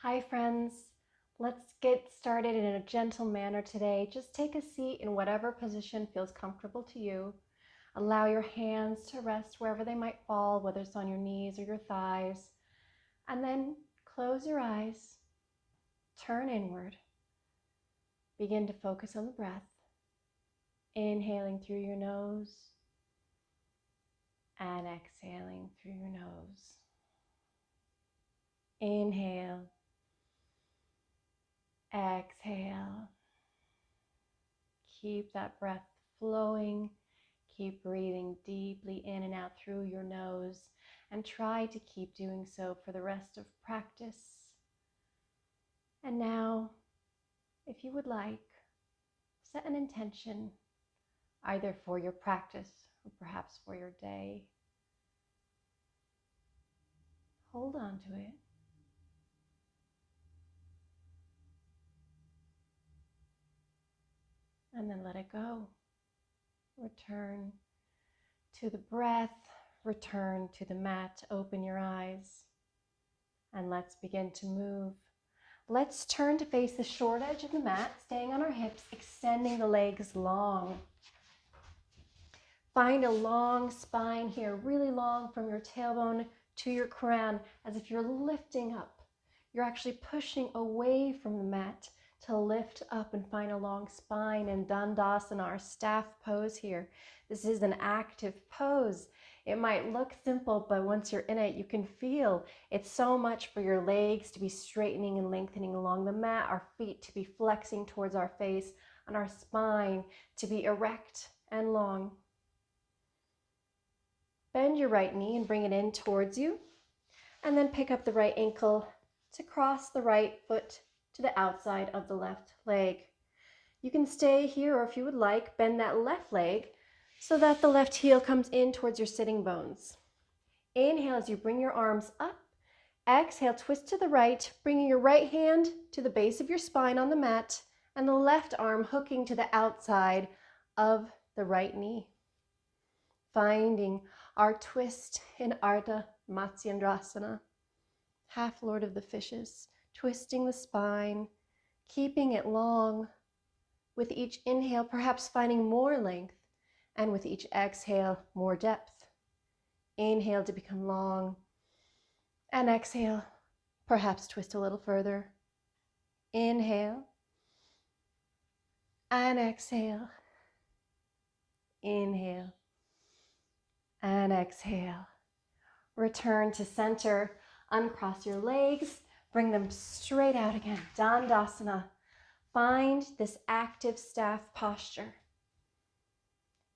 Hi friends, let's get started in a gentle manner today. Just take a seat in whatever position feels comfortable to you. Allow your hands to rest wherever they might fall, whether it's on your knees or your thighs. And then close your eyes, turn inward. Begin to focus on the breath. Inhaling through your nose and exhaling through your nose. Inhale. Exhale. Keep that breath flowing. Keep breathing deeply in and out through your nose, and try to keep doing so for the rest of practice. And now, if you would like, set an intention, either for your practice or perhaps for your day. Hold on to it. And then let it go. Return to the breath, return to the mat, open your eyes, and let's begin to move. Let's turn to face the short edge of the mat, staying on our hips, extending the legs long. Find a long spine here, really long from your tailbone to your crown, as if you're lifting up. You're actually pushing away from the mat to lift up and find a long spine in Dandasana, our staff pose here. This is an active pose. It might look simple, but once you're in it, you can feel it's so much for your legs to be straightening and lengthening along the mat, our feet to be flexing towards our face, and our spine to be erect and long. Bend your right knee and bring it in towards you, and then pick up the right ankle to cross the right foot to the outside of the left leg. You can stay here, or if you would like, bend that left leg so that the left heel comes in towards your sitting bones. Inhale as you bring your arms up. Exhale, twist to the right, bringing your right hand to the base of your spine on the mat and the left arm hooking to the outside of the right knee. Finding our twist in Ardha Matsyendrasana, half Lord of the Fishes, twisting the spine, keeping it long. With each inhale, perhaps finding more length, and with each exhale, more depth. Inhale to become long, and exhale, perhaps twist a little further. Inhale, and exhale. Inhale, and exhale. Return to center, uncross your legs, bring them straight out again, Dandasana. Find this active staff posture.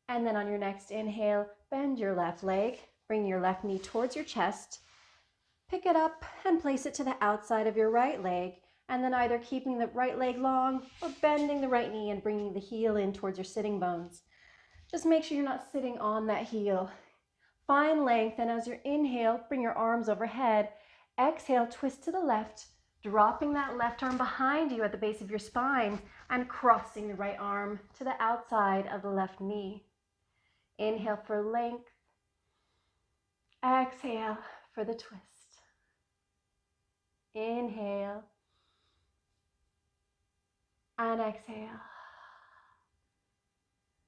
And then on your next inhale, bend your left leg, bring your left knee towards your chest, pick it up and place it to the outside of your right leg, and then either keeping the right leg long or bending the right knee and bringing the heel in towards your sitting bones. Just make sure you're not sitting on that heel. Find length, and as you inhale, bring your arms overhead. Exhale, twist to the left, dropping that left arm behind you at the base of your spine and crossing the right arm to the outside of the left knee. Inhale for length. Exhale for the twist. Inhale and exhale.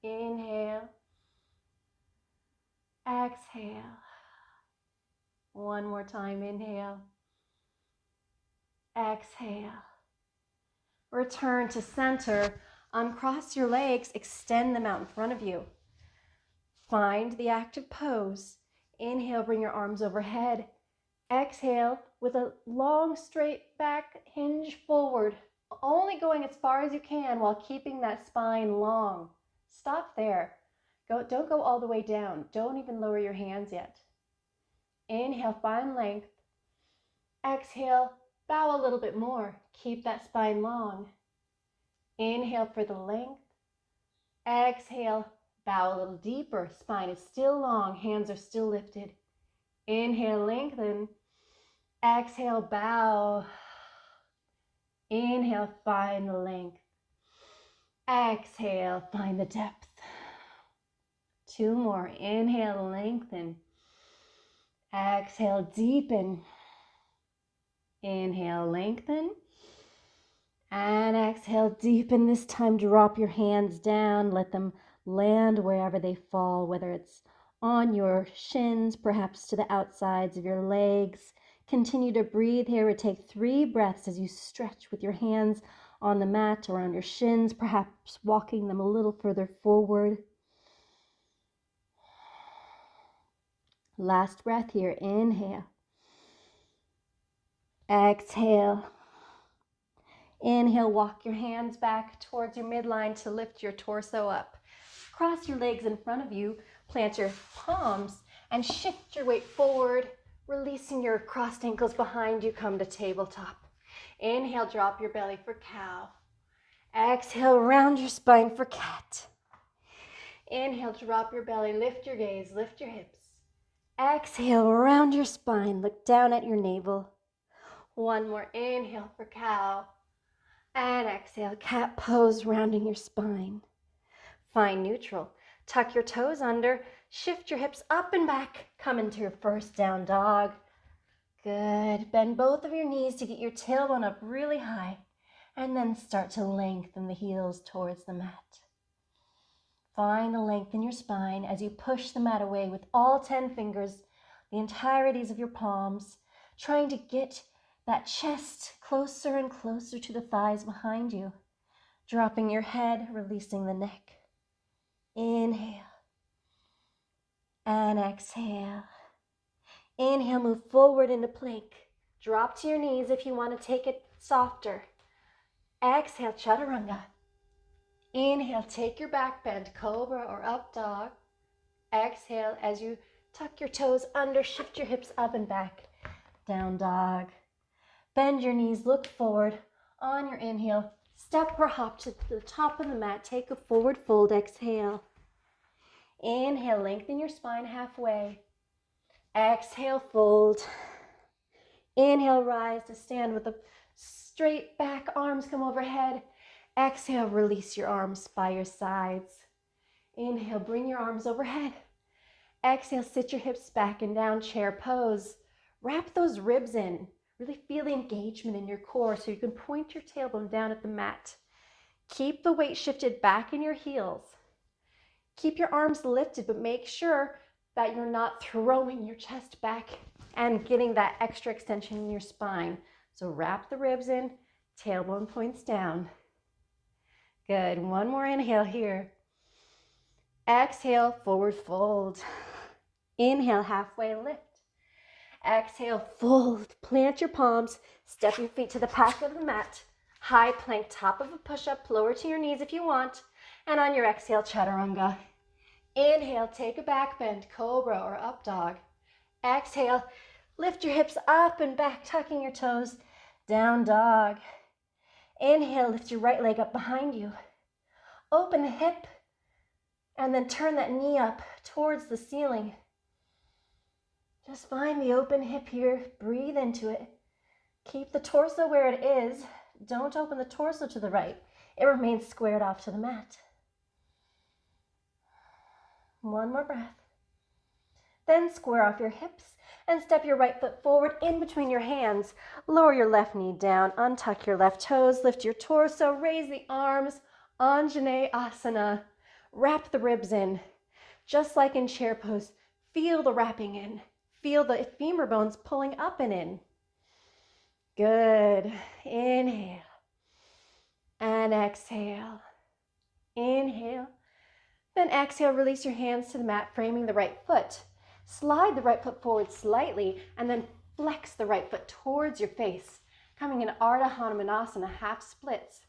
Inhale. Exhale. One more time, inhale. Exhale. Return to center. Uncross your legs, extend them out in front of you. Find the active pose. Inhale, bring your arms overhead. Exhale with a long straight back hinge forward, only going as far as you can while keeping that spine long. Stop there. Don't go all the way down. Don't even lower your hands yet. Inhale, find length. Exhale, bow a little bit more. Keep that spine long. Inhale for the length. Exhale, bow a little deeper. Spine is still long. Hands are still lifted. Inhale, lengthen. Exhale, bow. Inhale, find the length. Exhale, find the depth. Two more. Inhale, lengthen. Exhale, deepen. Inhale, lengthen. And exhale, deepen. This time, drop your hands down. Let them land wherever they fall, whether it's on your shins, perhaps to the outsides of your legs. Continue to breathe here. It take 3 breaths as you stretch with your hands on the mat or on your shins, perhaps walking them a little further forward. Last breath here. Inhale. Exhale. Inhale, walk your hands back towards your midline to lift your torso up. Cross your legs in front of you, plant your palms, and shift your weight forward, releasing your crossed ankles behind you. Come to tabletop. Inhale, drop your belly for cow. Exhale, round your spine for cat. Inhale, drop your belly, lift your gaze, lift your hips. Exhale, round your spine, look down at your navel. One more, inhale for cow. And exhale, cat pose, rounding your spine. Find neutral. Tuck your toes under, shift your hips up and back. Come into your first down dog. Good. Bend both of your knees to get your tailbone up really high. And then start to lengthen the heels towards the mat. Find the length in your spine as you push the mat away with all 10 fingers, the entireties of your palms, trying to get that chest closer and closer to the thighs behind you. Dropping your head, releasing the neck. Inhale. And exhale. Inhale, move forward into plank. Drop to your knees if you want to take it softer. Exhale, chaturanga. Inhale, take your back bend, cobra or up dog. Exhale, as you tuck your toes under, shift your hips up and back. Down dog. Bend your knees, look forward. On your inhale, step or hop to the top of the mat. Take a forward fold, exhale. Inhale, lengthen your spine halfway. Exhale, fold. Inhale, rise to stand with a straight back, arms come overhead. Exhale, release your arms by your sides. Inhale, bring your arms overhead. Exhale, sit your hips back and down, chair pose. Wrap those ribs in. Really feel the engagement in your core so you can point your tailbone down at the mat. Keep the weight shifted back in your heels. Keep your arms lifted, but make sure that you're not throwing your chest back and getting that extra extension in your spine. So wrap the ribs in, tailbone points down. Good. One more inhale here. Exhale, forward fold. Inhale, halfway lift. Exhale, fold. Plant your palms. Step your feet to the back of the mat. High plank, top of a push-up. Lower to your knees if you want. And on your exhale, chaturanga. Inhale, take a back bend, cobra or up dog. Exhale, lift your hips up and back, tucking your toes. Down dog. Inhale, lift your right leg up behind you. Open the hip. And then turn that knee up towards the ceiling. Just find the open hip here. Breathe into it. Keep the torso where it is. Don't open the torso to the right. It remains squared off to the mat. One more breath. Then square off your hips and step your right foot forward in between your hands. Lower your left knee down. Untuck your left toes. Lift your torso. Raise the arms. Anjaneyasana. Wrap the ribs in. Just like in chair pose, feel the wrapping in. Feel the femur bones pulling up and in. Good. Inhale. And exhale. Inhale. Then exhale, release your hands to the mat, framing the right foot. Slide the right foot forward slightly, and then flex the right foot towards your face, coming in Ardha Hanumanasana, half splits.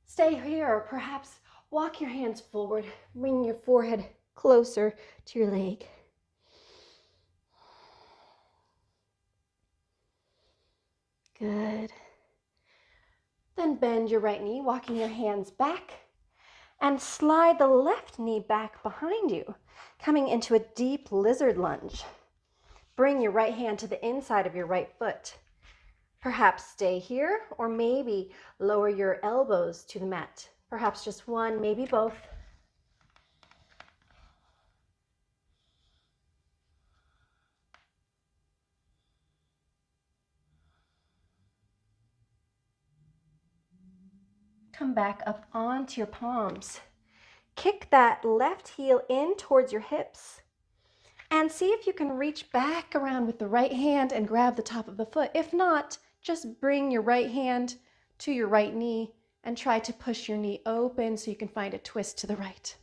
Stay here, or perhaps walk your hands forward, bring your forehead closer to your leg. Good. Then bend your right knee, walking your hands back, and slide the left knee back behind you, coming into a deep lizard lunge. Bring your right hand to the inside of your right foot. Perhaps stay here, or maybe lower your elbows to the mat. Perhaps just one, maybe both. Come back up onto your palms. Kick that left heel in towards your hips and see if you can reach back around with the right hand and grab the top of the foot. If not, just bring your right hand to your right knee and try to push your knee open so you can find a twist to the right.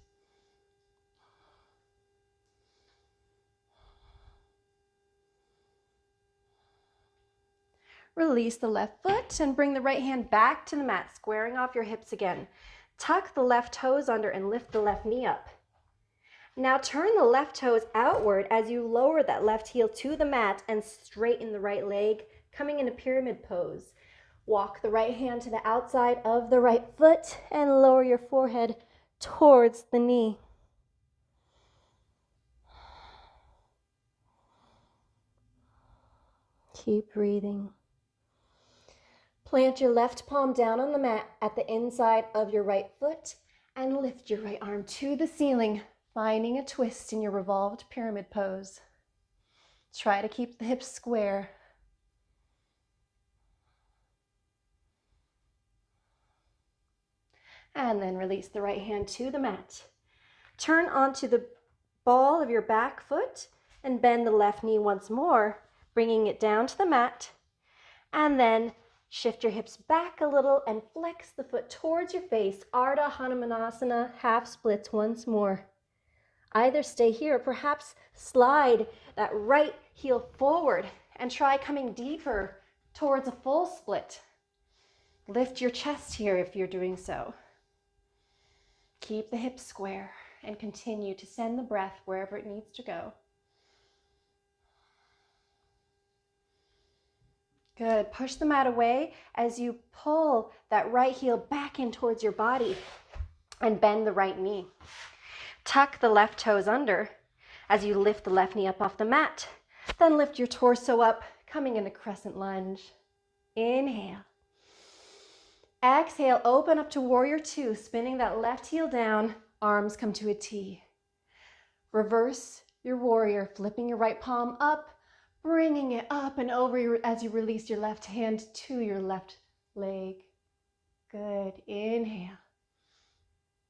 Release the left foot and bring the right hand back to the mat, squaring off your hips again. Tuck the left toes under and lift the left knee up. Now turn the left toes outward as you lower that left heel to the mat and straighten the right leg, coming into pyramid pose. Walk the right hand to the outside of the right foot and lower your forehead towards the knee. Keep breathing. Plant your left palm down on the mat at the inside of your right foot and lift your right arm to the ceiling, finding a twist in your revolved pyramid pose. Try to keep the hips square. And then release the right hand to the mat. Turn onto the ball of your back foot and bend the left knee once more, bringing it down to the mat. And then shift your hips back a little and flex the foot towards your face. Ardha Hanumanasana, half splits once more. Either stay here or perhaps slide that right heel forward and try coming deeper towards a full split. Lift your chest here if you're doing so. Keep the hips square and continue to send the breath wherever it needs to go. Good. Push the mat away as you pull that right heel back in towards your body and bend the right knee. Tuck the left toes under as you lift the left knee up off the mat. Then lift your torso up, coming into crescent lunge. Inhale. Exhale, open up to warrior two, spinning that left heel down, arms come to a T. Reverse your warrior, flipping your right palm up, bringing it up and over as you release your left hand to your left leg. Good. Inhale.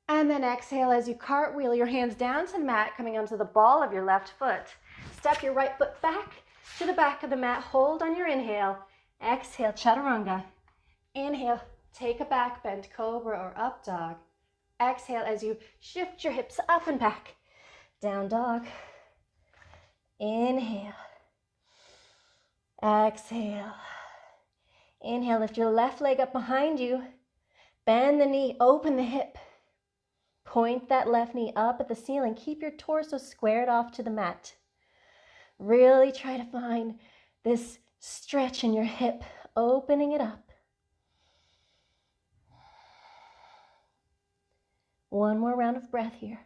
And then exhale as you cartwheel your hands down to the mat, coming onto the ball of your left foot. Step your right foot back to the back of the mat. Hold on your inhale. Exhale, chaturanga. Inhale, take a back bend, cobra or up dog. Exhale as you shift your hips up and back. Down dog. Inhale. Exhale. Inhale, lift your left leg up behind you. Bend the knee, open the hip. Point that left knee up at the ceiling. Keep your torso squared off to the mat. Really try to find this stretch in your hip, opening it up. One more round of breath here.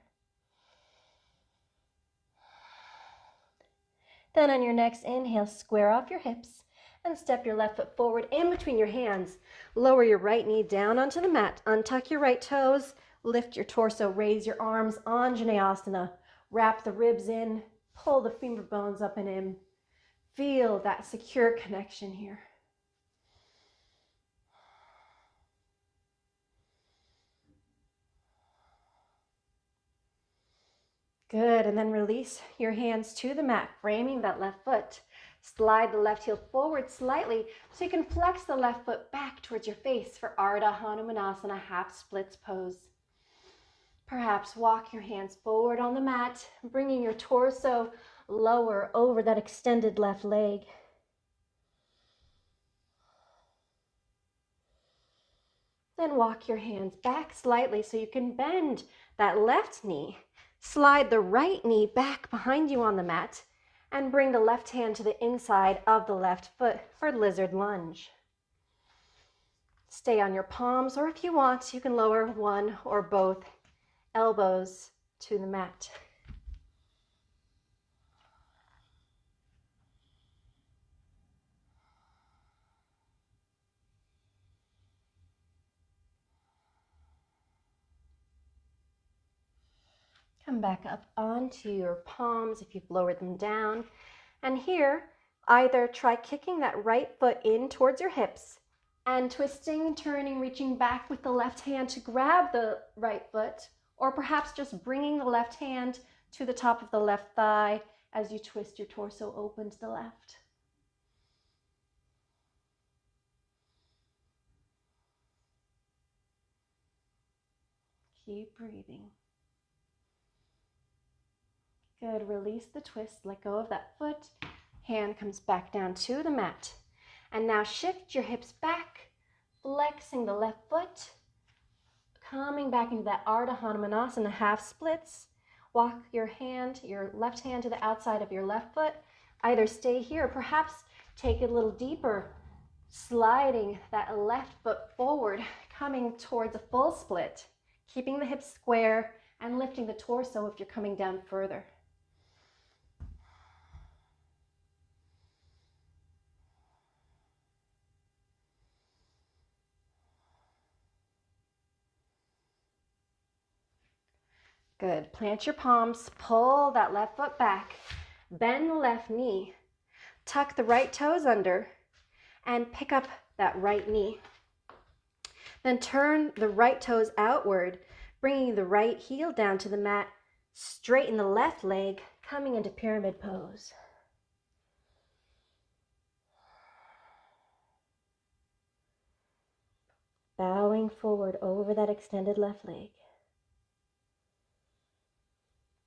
Then on your next inhale, square off your hips and step your left foot forward in between your hands. Lower your right knee down onto the mat. Untuck your right toes. Lift your torso. Raise your arms, Anjaneyasana. Wrap the ribs in. Pull the femur bones up and in. Feel that secure connection here. Good, and then release your hands to the mat, framing that left foot. Slide the left heel forward slightly so you can flex the left foot back towards your face for Ardha Hanumanasana, half splits pose. Perhaps walk your hands forward on the mat, bringing your torso lower over that extended left leg. Then walk your hands back slightly so you can bend that left knee. Slide the right knee back behind you on the mat and bring the left hand to the inside of the left foot for lizard lunge. Stay on your palms, or if you want, you can lower one or both elbows to the mat. Come back up onto your palms if you've lowered them down. And here, either try kicking that right foot in towards your hips And twisting, turning, reaching back with the left hand to grab the right foot, or perhaps just bringing the left hand to the top of the left thigh as you twist your torso open to the left. Keep breathing. Good, release the twist, let go of that foot. Hand comes back down to the mat. And now shift your hips back, flexing the left foot, coming back into that Ardha Hanumanasana, half splits. Walk your left hand to the outside of your left foot. Either stay here or perhaps take it a little deeper, sliding that left foot forward, coming towards a full split, keeping the hips square and lifting the torso if you're coming down further. Good. Plant your palms, pull that left foot back, bend the left knee, tuck the right toes under, and pick up that right knee. Then turn the right toes outward, bringing the right heel down to the mat, straighten the left leg, coming into pyramid pose. Bowing forward over that extended left leg.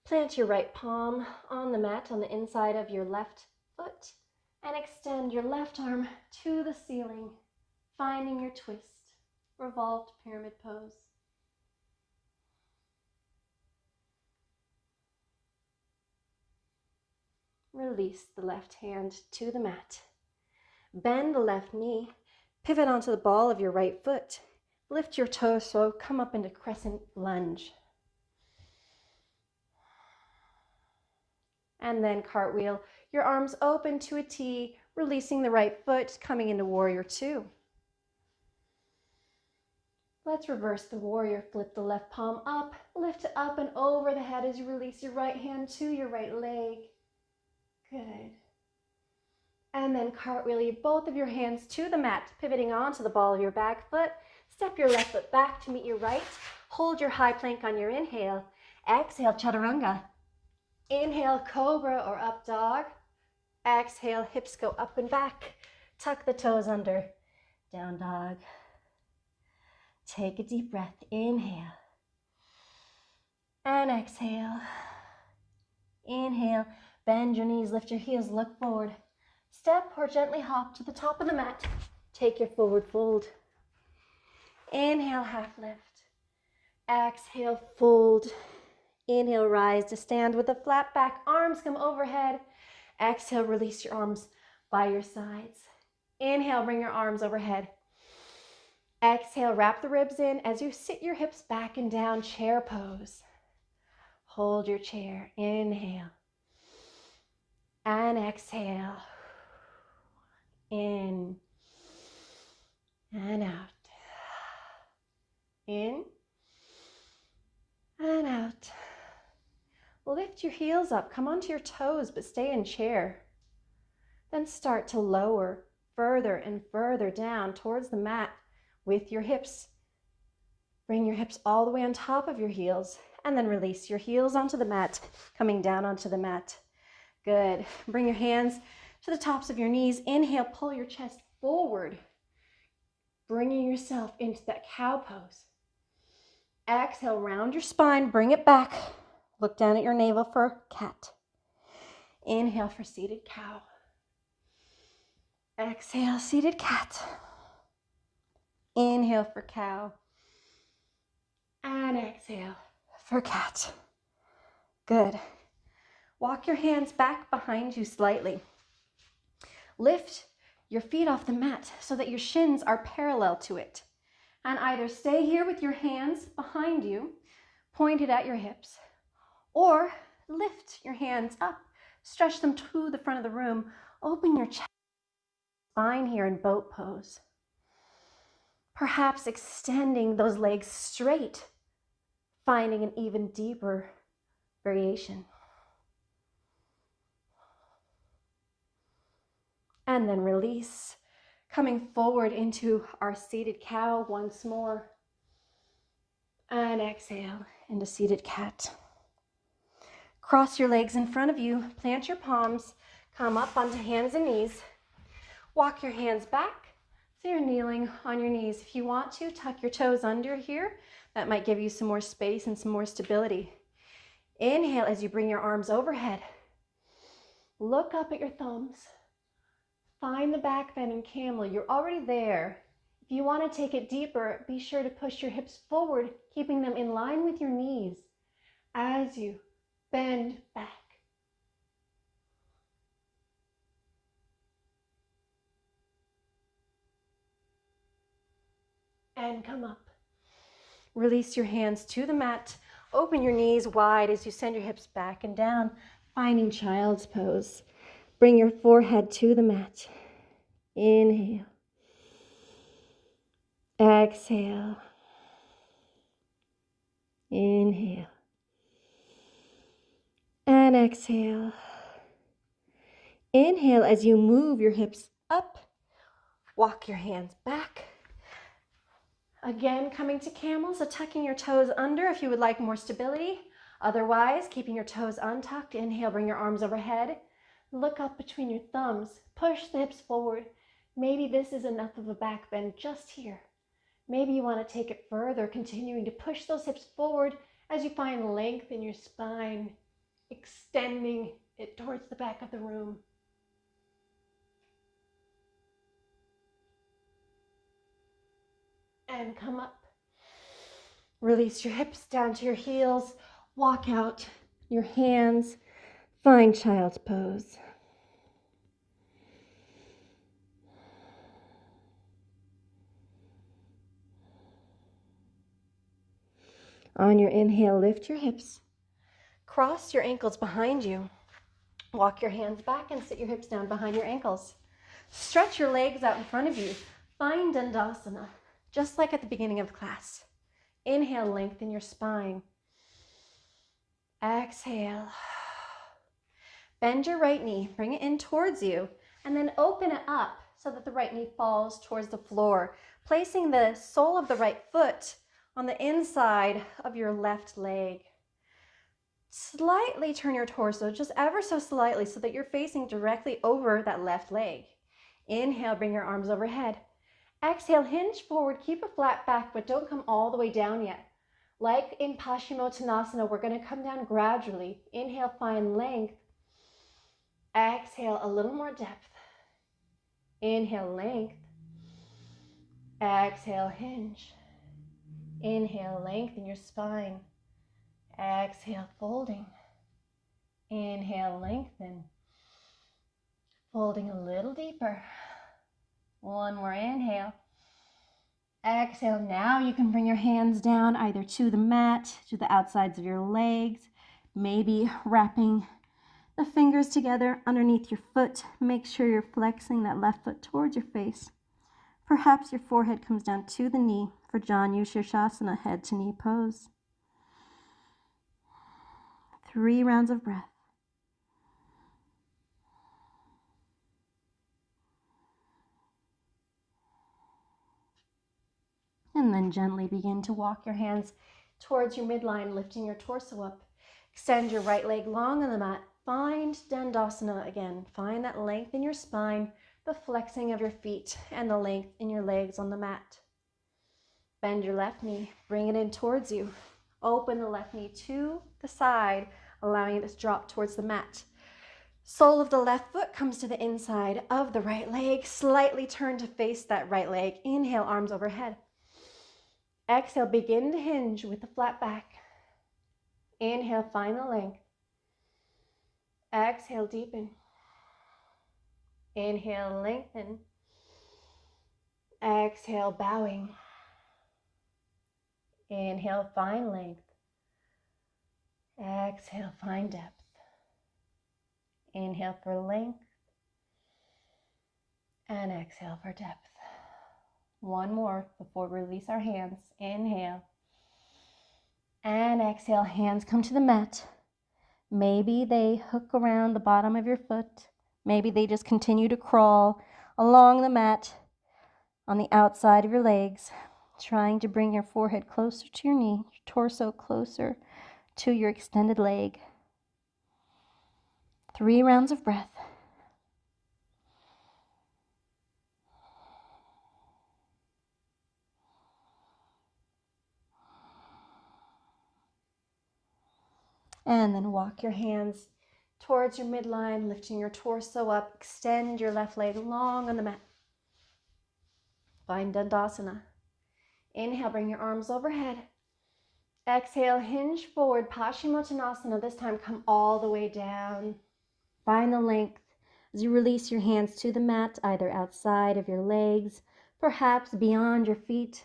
Plant your right palm on the mat on the inside of your left foot and extend your left arm to the ceiling, finding your twist, revolved pyramid pose. Release the left hand to the mat. Bend the left knee, pivot onto the ball of your right foot. Lift your torso, come up into crescent lunge. And then cartwheel, your arms open to a T, releasing the right foot, coming into warrior two. Let's reverse the warrior, flip the left palm up, lift it up and over the head as you release your right hand to your right leg. Good. And then cartwheel both of your hands to the mat, pivoting onto the ball of your back foot. Step your left foot back to meet your right. Hold your high plank on your inhale. Exhale, chaturanga. Inhale, cobra or up dog. Exhale, hips go up and back. Tuck the toes under. Down dog. Take a deep breath. Inhale. And exhale. Inhale. Bend your knees, lift your heels, look forward. Step or gently hop to the top of the mat. Take your forward fold. Inhale, half lift. Exhale, fold. Inhale, rise to stand with a flat back. Arms come overhead. Exhale, release your arms by your sides. Inhale, bring your arms overhead. Exhale, wrap the ribs in as you sit your hips back and down, chair pose. Hold your chair. Inhale. And exhale. In and out. In and out. Lift your heels up, come onto your toes, but stay in chair. Then start to lower further and further down towards the mat with your hips. Bring your hips all the way on top of your heels, and then release your heels onto the mat, coming down onto the mat. Good. Bring your hands to the tops of your knees. Inhale, pull your chest forward, bringing yourself into that cow pose. Exhale, round your spine, bring it back. Look down at your navel for cat. Inhale for seated cow. Exhale, seated cat. Inhale for cow. And exhale for cat. Good. Walk your hands back behind you slightly. Lift your feet off the mat so that your shins are parallel to it. And either stay here with your hands behind you, pointed at your hips, or lift your hands up, stretch them to the front of the room, open your chest, spine here in boat pose. Perhaps extending those legs straight, finding an even deeper variation. And then release, Coming forward into our seated cow once more. And exhale into seated cat. Cross your legs in front of you, plant your palms, come up onto hands and knees. Walk your hands back so you're kneeling on your knees. If you want to, tuck your toes under here. That might give you some more space and some more stability. Inhale as you bring your arms overhead. Look up at your thumbs. Find the back bend in camel. You're already there. If you want to take it deeper, be sure to push your hips forward, keeping them in line with your knees as you bend back. And come up. Release your hands to the mat. Open your knees wide as you send your hips back and down, finding child's pose. Bring your forehead to the mat. Inhale. Exhale. Inhale. And exhale. Inhale as you move your hips up. Walk your hands back. Again, coming to camel, so tucking your toes under if you would like more stability. Otherwise, keeping your toes untucked. Inhale, bring your arms overhead. Look up between your thumbs. Push the hips forward. Maybe this is enough of a back bend just here. Maybe you want to take it further, continuing to push those hips forward as you find length in your spine, extending it towards the back of the room. And come up. Release your hips down to your heels. Walk out your hands. Find child's pose. On your inhale, lift your hips. Cross your ankles behind you. Walk your hands back and sit your hips down behind your ankles. Stretch your legs out in front of you. Find Dandasana, just like at the beginning of class. Inhale, lengthen your spine. Exhale. Bend your right knee, bring it in towards you, and then open it up so that the right knee falls towards the floor, placing the sole of the right foot on the inside of your left leg. Slightly turn your torso, just ever so slightly, so that you're facing directly over that left leg. Inhale, bring your arms overhead. Exhale, hinge forward, keep a flat back, but don't come all the way down yet. Like in Paschimottanasana, we're going to come down gradually. Inhale, find length. Exhale, a little more depth. Inhale, length. Exhale, hinge. Inhale, lengthen your spine. Exhale, folding. Inhale, lengthen. Folding a little deeper. One more inhale. Exhale. Now you can bring your hands down either to the mat, to the outsides of your legs, maybe wrapping the fingers together underneath your foot. Make sure you're flexing that left foot towards your face. Perhaps your forehead comes down to the knee for Janu Shirshasana, head to knee pose. 3 rounds of breath. And then gently begin to walk your hands towards your midline, lifting your torso up. Extend your right leg long on the mat. Find Dandasana again. Find that length in your spine, the flexing of your feet, and the length in your legs on the mat. Bend your left knee. Bring it in towards you. Open the left knee to the side, allowing it to drop towards the mat. Sole of the left foot comes to the inside of the right leg. Slightly turn to face that right leg. Inhale, arms overhead. Exhale, begin to hinge with the flat back. Inhale, find the length. Exhale, deepen. Inhale, lengthen. Exhale, bowing. Inhale, find length. Exhale, find depth. Inhale for length. And exhale for depth. One more before we release our hands. Inhale. And exhale, hands come to the mat. Maybe they hook around the bottom of your foot. Maybe they just continue to crawl along the mat. on the outside of your legs, trying to bring your forehead closer to your knee, your torso closer to your extended leg. 3 rounds of breath. And then walk your hands towards your midline, lifting your torso up. Extend your left leg long on the mat. Find Dandasana. Inhale, bring your arms overhead. Exhale, hinge forward, Paschimottanasana. This time, come all the way down. Find the length as you release your hands to the mat, either outside of your legs, perhaps beyond your feet,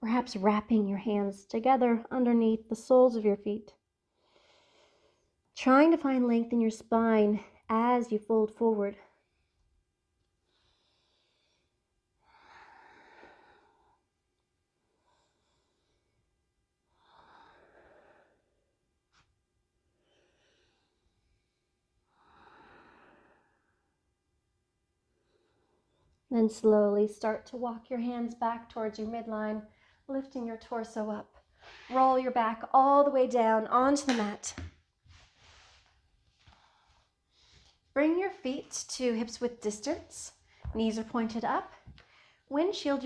perhaps wrapping your hands together underneath the soles of your feet. Trying to find length in your spine as you fold forward. Then slowly start to walk your hands back towards your midline, lifting your torso up. Roll your back all the way down onto the mat. Bring your feet to hips width distance. Knees are pointed up. Windshield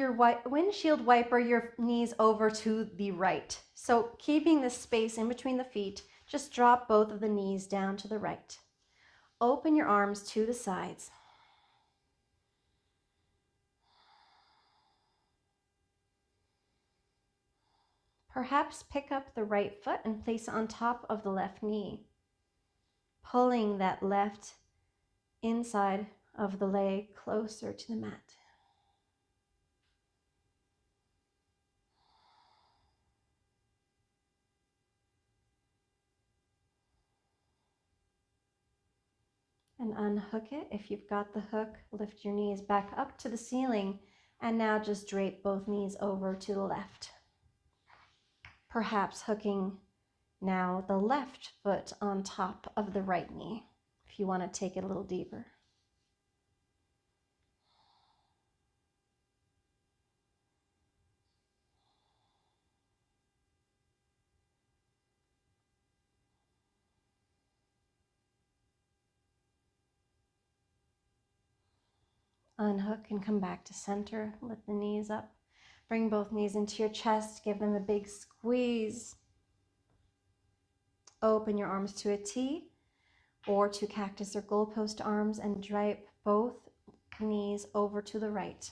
wiper your knees over to the right. So keeping this space in between the feet, just drop both of the knees down to the right. Open your arms to the sides. Perhaps pick up the right foot and place it on top of the left knee, pulling that left inside of the leg closer to the mat. And unhook it. If you've got the hook, lift your knees back up to the ceiling, and now just drape both knees over to the left. Perhaps hooking now the left foot on top of the right knee, if you want to take it a little deeper. Unhook and come back to center. Lift the knees up. Bring both knees into your chest. Give them a big squeeze. Open your arms to a T or to cactus or goalpost arms and drape both knees over to the right.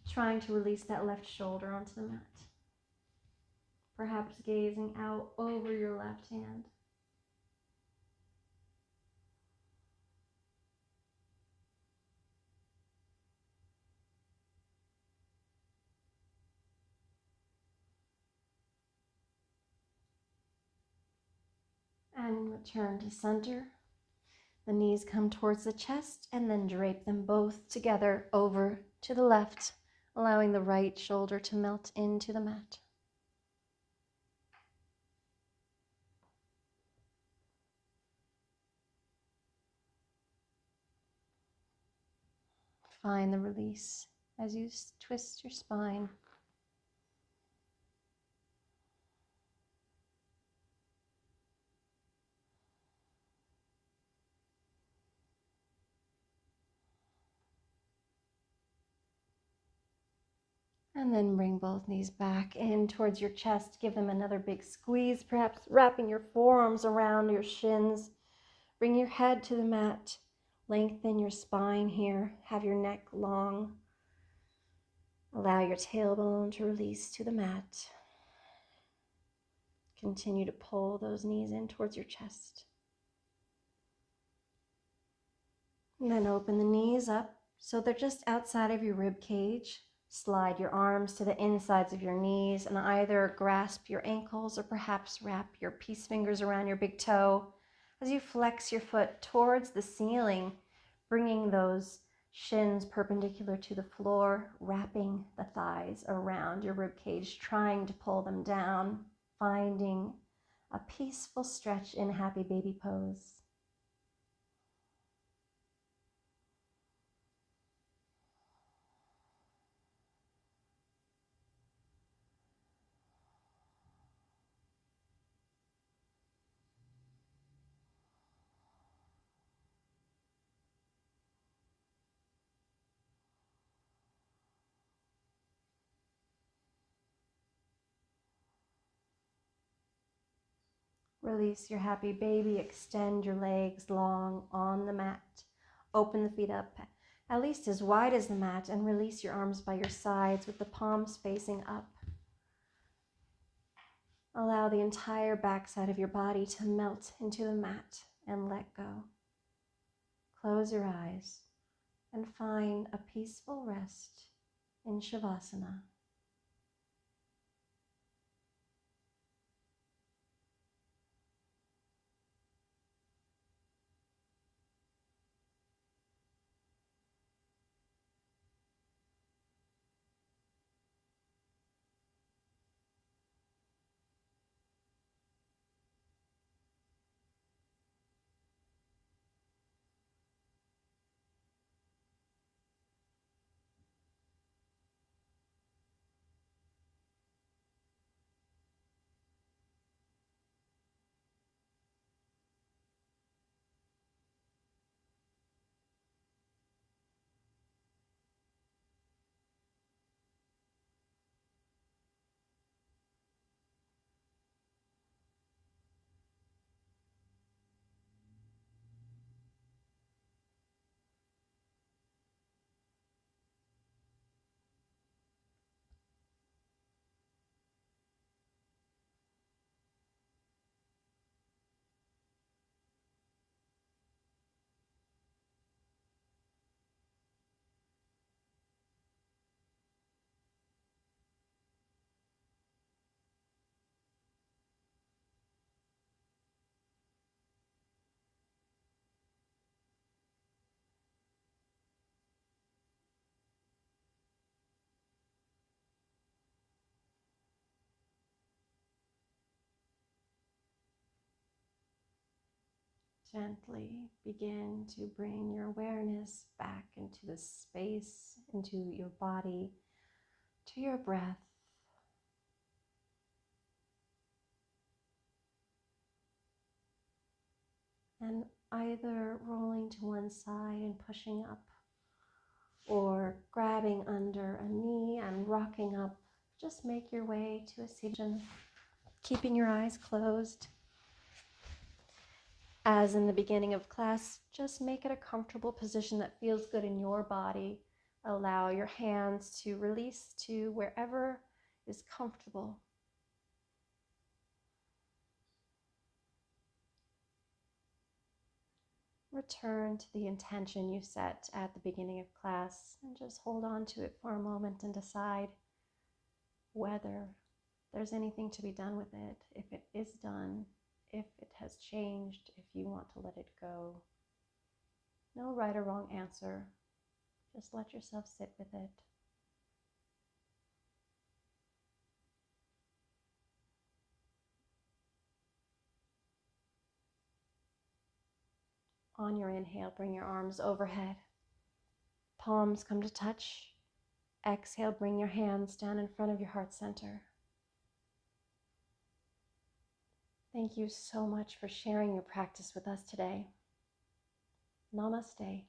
Trying to release that left shoulder onto the mat. Perhaps gazing out over your left hand. And return to center. The knees come towards the chest and then drape them both together over to the left, allowing the right shoulder to melt into the mat. Find the release as you twist your spine. And then bring both knees back in towards your chest. Give them another big squeeze, perhaps wrapping your forearms around your shins. Bring your head to the mat. Lengthen your spine here. Have your neck long. Allow your tailbone to release to the mat. Continue to pull those knees in towards your chest. And then open the knees up so they're just outside of your rib cage. Slide your arms to the insides of your knees and either grasp your ankles or perhaps wrap your peace fingers around your big toe as you flex your foot towards the ceiling, bringing those shins perpendicular to the floor, wrapping the thighs around your rib cage, trying to pull them down, finding a peaceful stretch in happy baby pose. Release your happy baby. Extend your legs long on the mat. Open the feet up at least as wide as the mat and release your arms by your sides with the palms facing up. Allow the entire backside of your body to melt into the mat and let go. Close your eyes and find a peaceful rest in Shavasana. Gently begin to bring your awareness back into the space, into your body, to your breath. And either rolling to one side and pushing up, or grabbing under a knee and rocking up, just make your way to a seated position, keeping your eyes closed. As in the beginning of class, just make it a comfortable position that feels good in your body. Allow your hands to release to wherever is comfortable. Return to the intention you set at the beginning of class and just hold on to it for a moment and decide whether there's anything to be done with it, if it is done, if it has changed, if you want to let it go. No right or wrong answer. Just let yourself sit with it. On your inhale, bring your arms overhead. Palms come to touch. Exhale, bring your hands down in front of your heart center. Thank you so much for sharing your practice with us today. Namaste.